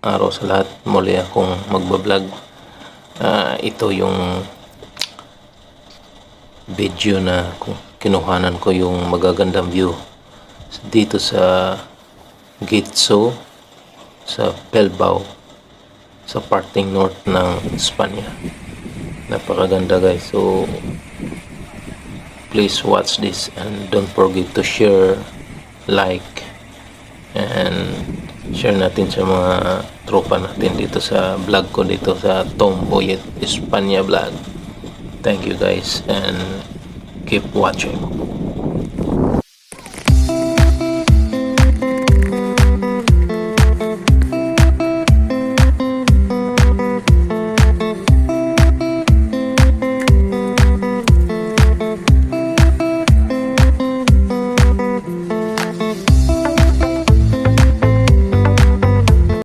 araw sa lahat. Muli akong magbablog. Ito yung video na kinuhanan ko yung magagandang view dito sa Gitso sa Pelbao sa parting north ng Espanya. Napakaganda guys. So please watch this and don't forget to share, like, and share natin sa mga tropa natin dito sa vlog ko dito sa Tom Boyet Espanya vlog. Thank you guys and keep watching.